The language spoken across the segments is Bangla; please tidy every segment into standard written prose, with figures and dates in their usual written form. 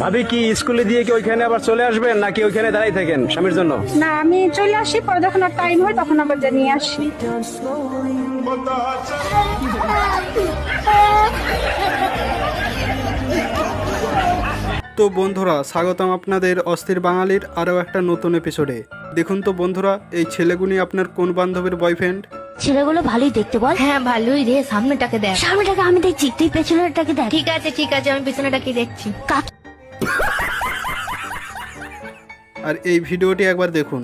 ভাবি কি স্কুলে দিয়ে কি ওইখানে আবার চলে আসবেন নাকি ওইখানে দাঁড়াই থাকেন স্বামীর জন্য? না, আমি চলে আসি, পরে যখন আর টাইম হয় তখন আবার নিয়ে আসি। তো বন্ধুরা, স্বাগতম আপনাদের অস্থির বাঙালির আরও একটা নতুন এপিসোডে। দেখুন তো বন্ধুরা, এই ছেলেগুনি আপনার কোন বান্ধবীর বয়ফ্রেন্ড? ছেলেগুলো ভালোই দেখতে বল। হ্যাঁ ভালোই রে, সামনেটাকে দেখ। সামনেটাকে আমি দেখছি, তুই পেছনেরটাকে দেখ। ঠিক আছে ঠিক আছে, আমি পিছনেটাকে দেখছি। আর এই ভিডিওটি একবার দেখুন।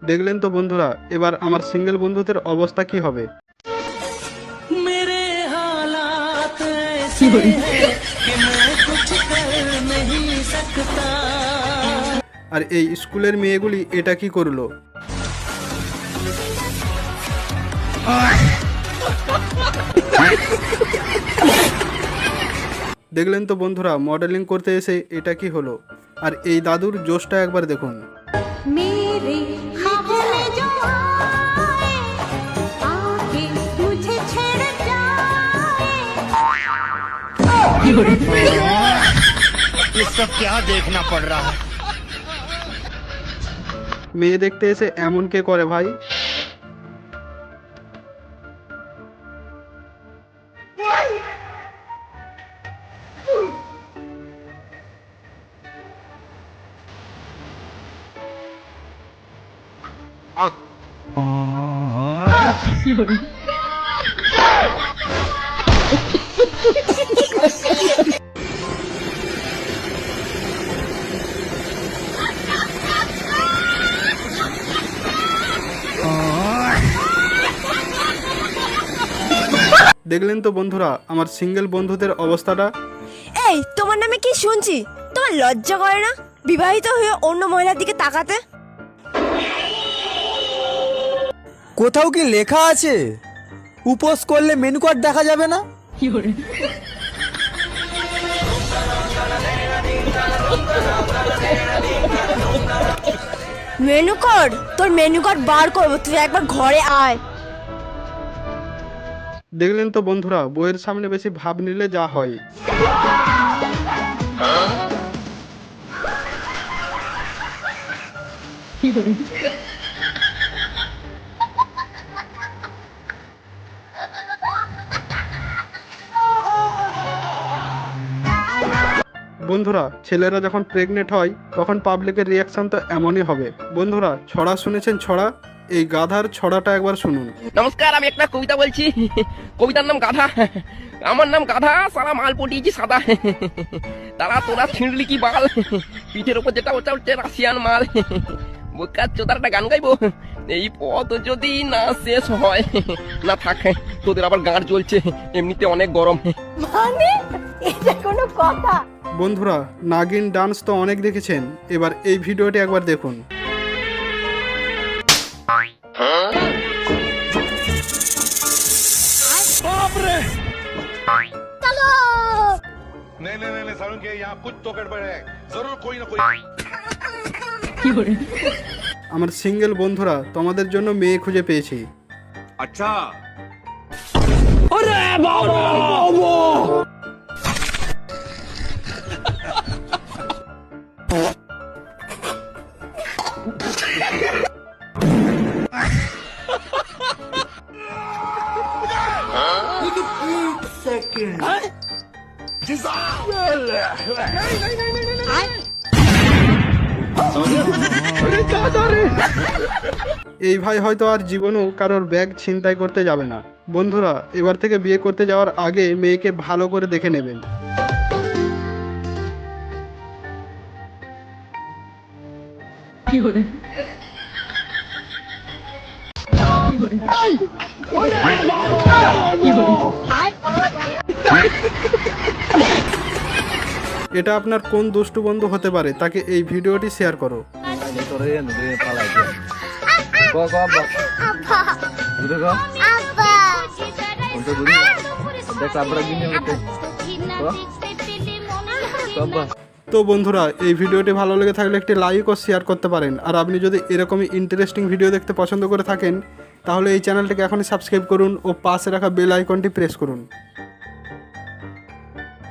দেখলেন তো বন্ধুরা, এবার আমার সিঙ্গেল বন্ধুদের অবস্থা কি হবে। আর এই স্কুলের মেয়েগুলি এটা কি করলো? দেখলেন তো বন্ধুরা, মডেলিং করতে এসে এটা কি হলো। আর এই দাদুর জোশটা একবার দেখুন। ये सब क्या देखना पड़ रहा है। মেয়ে দেখতে এসে এমন কে করে ভাই? দেখলেন তো বন্ধুরা, আমার সিঙ্গেল বন্ধুদের অবস্থাটা। এই, তোমার নামে কি শুনছি? তোমার লজ্জা করে না বিবাহিত হয়ে অন্য মহিলার দিকে তাকাতে? কোথাও কি লেখা আছে উপোস করলে মেনু কার্ড দেখা যাবে না? Menu card? তোর মেনু কার্ড বার করবো, তুই একবার ঘরে আয়। দেখলেন তো বন্ধুরা, বইয়ের সামনে বেশি ভাব নিলে যা হয়। বন্ধুরা, ছেলেরা যখন প্রেগনেন্ট হয় তখন পাবলিকের রিয়াকশন তো এমনই হবে। বন্ধুরা, ছড়া শুনেছেন? ছড়া, এই গাধার ছড়াটা একবার শুনুন। নমস্কার, আমি একটা কবিতা বলছি। কবিতার নাম গাধা। আমার নাম গাধা, সারা মাল পটিয়েছি সাদা। তারা তোরা ছিঁড়লি কি বাল, পিঠের ওপর যেটা ওটা হচ্ছে রাশিয়ান মাল। বোকার চোদার একটা গান গাইবো। এই পথ যদি না শেষ হয় না থাকে, তোদের আবার গাঁড় জ্বলছে, এমনিতে অনেক গরম। মানে এটা কোনো কথা? বন্ধুরা, নাগিন ডান্স তো অনেক দেখেছেন, এবার এই ভিডিওটি একবার দেখুন। नहीं नहीं नहीं सारुण के यहाँ कुछ तो गड़बड़ है, जरूर कोई ना कोई। আমার সিঙ্গেল বন্ধুরা, তোমাদের জন্য মেয়ে খুঁজে পেয়েছি। अच्छा এই ভাই হয়তো আর জীবনেও কারোর ব্যাগ ছিনতাই করতে যাবে না। বন্ধুরা, এবার থেকে বিয়ে করতে যাওয়ার আগে মেয়েকে ভালো করে দেখে নেবেন। এটা আপনার কোন দুষ্টু বন্ধু হতে পারে, তাকে এই ভিডিওটি শেয়ার করো। তো বন্ধুরা এই ভিডিওটি ভালো লেগে থাকলে একটি লাইক ও শেয়ার করতে পারেন। আর আপনি যদি এরকমই ইন্টারেস্টিং ভিডিও দেখতে পছন্দ করে থাকেন তাহলে এই চ্যানেলটিকে এখনই সাবস্ক্রাইব করুন ও পাশে রাখা বেল আইকনটি প্রেস করুন।